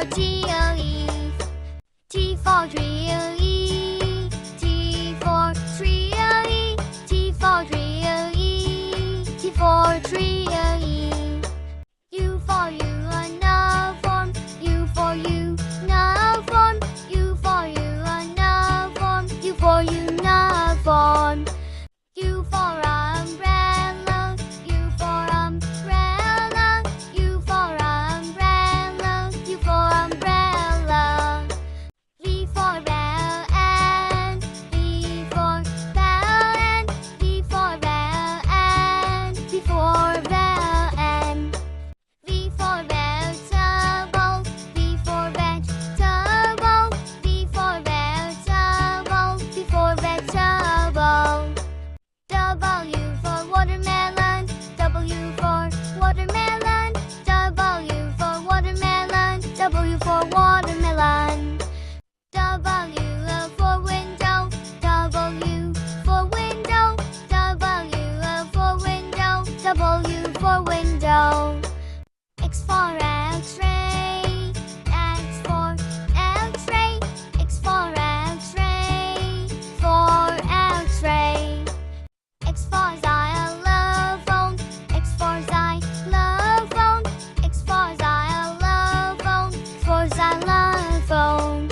for tree. T for tree. T for tree. T for tree. T for tree. U for uniform. U for uniform. U for uniform. U for uniform. U for umbrella. U for umbrella. U for umbrella. U for umbrella. V for bell and V for bell and V for bell and V for bell and V for vegetable. V for vegetable. V for vegetable. V for vegetable. W for watermelon. W for watermelon. W for watermelon. W for watermelon. W for window. W for window. W for window. W for window. X for X-ray. X for X-ray. X for X-ray. For X-ray. X for xylophone. X for xylophone. X for xylophone. For xylophone.